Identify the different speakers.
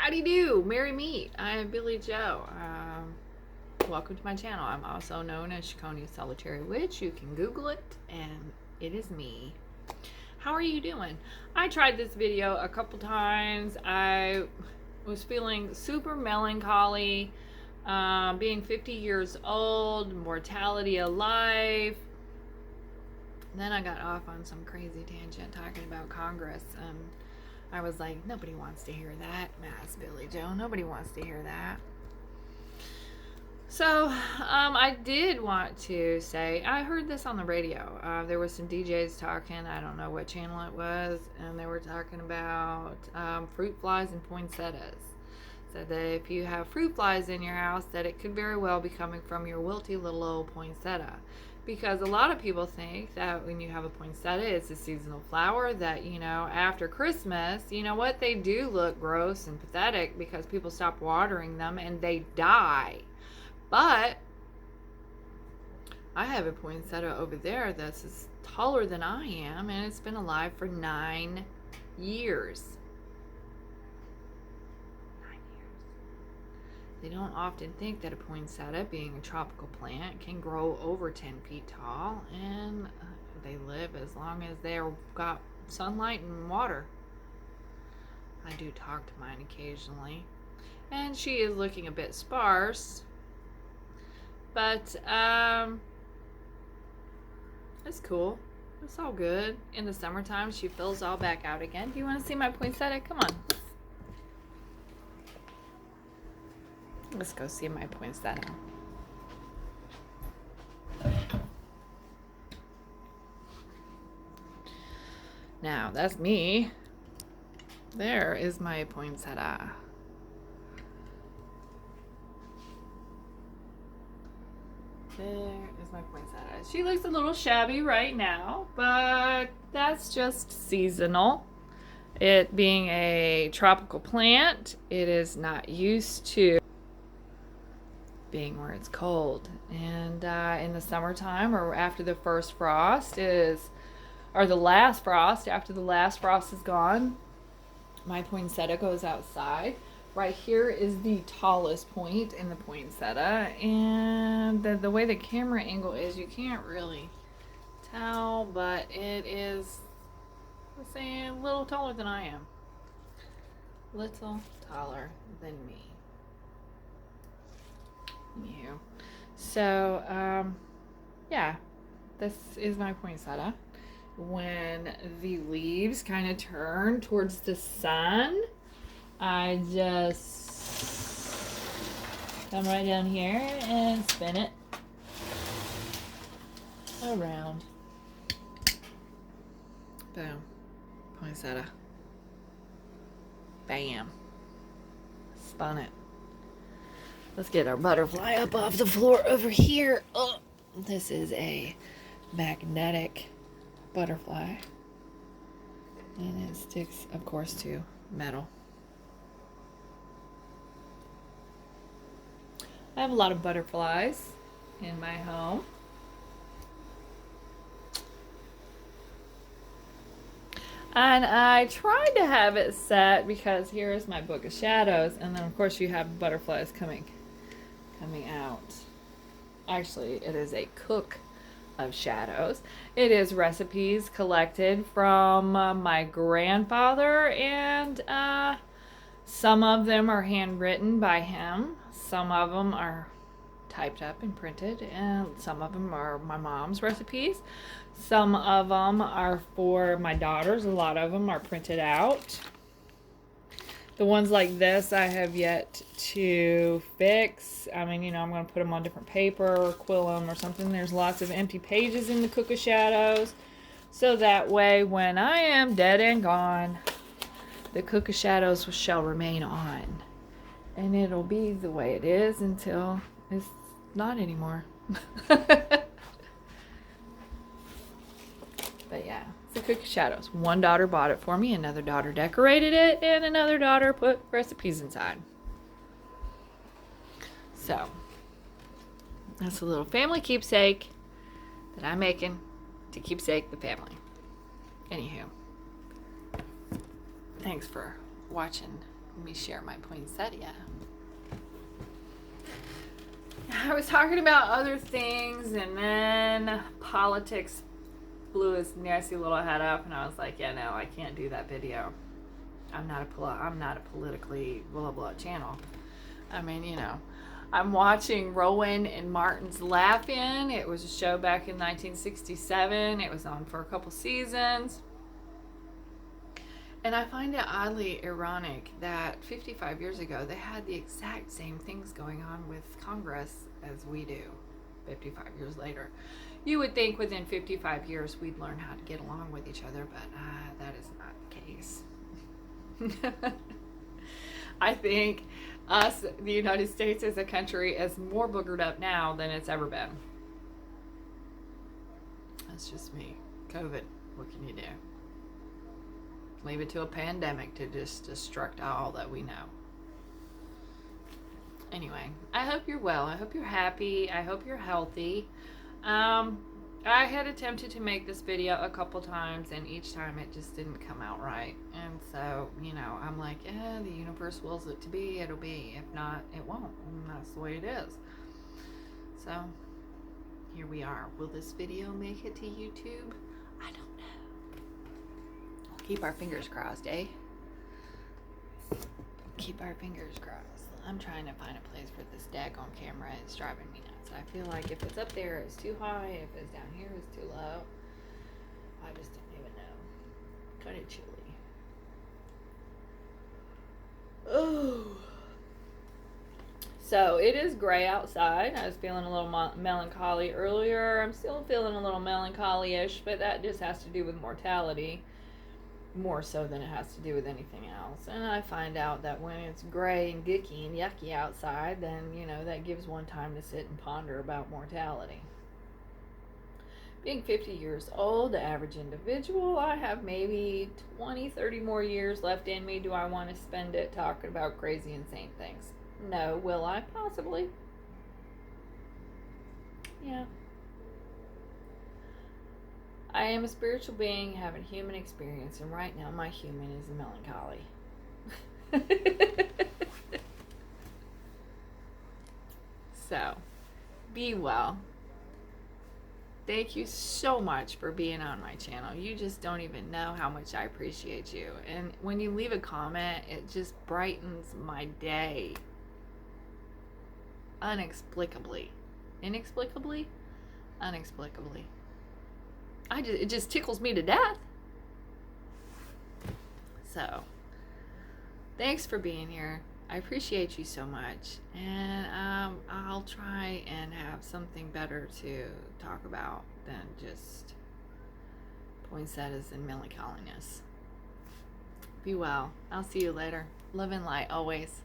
Speaker 1: Howdy do, merry meet. I am Billy Joe. Welcome to my channel. I'm also known as Shakonia Solitary Witch. You can Google it, and it is me. How are you doing? I tried this video a couple times. I was feeling super melancholy, being 50 years old, mortality of life. Then I got off on some crazy tangent talking about Congress. I was like, nobody wants to hear that, Mass Billy Joe. Nobody wants to hear that. So, I did want to say, I heard this on the radio. There were some DJs talking, I don't know what channel it was, and they were talking about fruit flies and poinsettias. So that if you have fruit flies in your house, that it could very well be coming from your wilty little old poinsettia. Because a lot of people think that when you have a poinsettia, it's a seasonal flower, that, you know, after Christmas, you know what, they do look gross and pathetic because people stop watering them and they die. But I have a poinsettia over there that's as taller than I am, and it's been alive for 9 years. They don't often think that a poinsettia, being a tropical plant, can grow over 10 feet tall, and they live as long as they've got sunlight and water. I do talk to mine occasionally, and she is looking a bit sparse, but it's cool. It's all good. In the summertime, she fills all back out again. Do you want to see my poinsettia? Come on. Let's go see my poinsettia. Now, that's me. There is my poinsettia. There is my poinsettia. She looks a little shabby right now, but that's just seasonal. It being a tropical plant, it is not used to being where it's cold. And in the summertime, or after the first frost or the last frost, after the last frost is gone, my poinsettia goes outside. Right here is the tallest point in the poinsettia, and the way the camera angle is, you can't really tell, but it is, let's say, a little taller than I am. Little taller than me. Anywho, so yeah, this is my poinsettia. When the leaves kind of turn towards the sun, I just come right down here and spin it around. Boom. Poinsettia. Bam. Spun it. Let's get our butterfly up off the floor over here. Oh, this is a magnetic butterfly. And it sticks, of course, to metal. I have a lot of butterflies in my home. And I tried to have it set because here is my book of shadows, and then of course you have butterflies coming out. Actually, it is a cook of shadows. It is recipes collected from my grandfather, and some of them are handwritten by him. Some of them are typed up and printed, and some of them are my mom's recipes. Some of them are for my daughters. A lot of them are printed out. The ones like this I have yet to fix. I mean, you know, I'm going to put them on different paper or quill them or something. There's lots of empty pages in the Cook of Shadows. So that way, when I am dead and gone, the Cook of Shadows shall remain on. And it'll be the way it is until it's not anymore. But yeah, it's the Cook of Shadows. One daughter bought it for me, another daughter decorated it, and another daughter put recipes inside. So, that's a little family keepsake that I'm making to keepsake the family. Anywho, thanks for watching Let me share my poinsettia. I was talking about other things, and then politics blew his nasty little head up, and I was like, yeah, no, I can't do that video. I'm not a politically blah blah channel. I mean, you know, I'm watching Rowan and Martin's Laugh-In. It was a show back in 1967. It was on for a couple seasons. And I find it oddly ironic that 55 years ago they had the exact same things going on with Congress as we do 55 years later. You would think within 55 years we'd learn how to get along with each other, but that is not the case. I think us, the United States as a country, is more boogered up now than it's ever been. That's just me. COVID, what can you do? Leave it to a pandemic to just destruct all that we know. Anyway, I hope you're well. I hope you're happy. I hope you're healthy. I had attempted to make this video a couple times, and each time it just didn't come out right. And so, you know, I'm like, the universe wills it to be, it'll be. If not, it won't. And that's the way it is. So, here we are. Will this video make it to YouTube? I don't know. Keep our fingers crossed, eh? Keep our fingers crossed. I'm trying to find a place for this daggone camera. It's driving me nuts. I feel like if it's up there, it's too high. If it's down here, it's too low. I just don't even know. Kind of chilly. Oh. So it is gray outside. I was feeling a little melancholy earlier. I'm still feeling a little melancholy-ish, but that just has to do with mortality. More so than it has to do with anything else. And I find out that when it's gray and gicky and yucky outside, then, you know, that gives one time to sit and ponder about mortality. Being 50 years old, the average individual, I have maybe 20, 30 more years left in me. Do I want to spend it talking about crazy, insane things? No. Will I? Possibly. Yeah. I am a spiritual being having human experience, and right now my human is melancholy. So, be well. Thank you so much for being on my channel. You just don't even know how much I appreciate you. And when you leave a comment, it just brightens my day. Inexplicably. Inexplicably? Inexplicably. It just tickles me to death. So, thanks for being here. I appreciate you so much. And I'll try and have something better to talk about than just poinsettias and melancholiness. Be well. I'll see you later. Love and light always.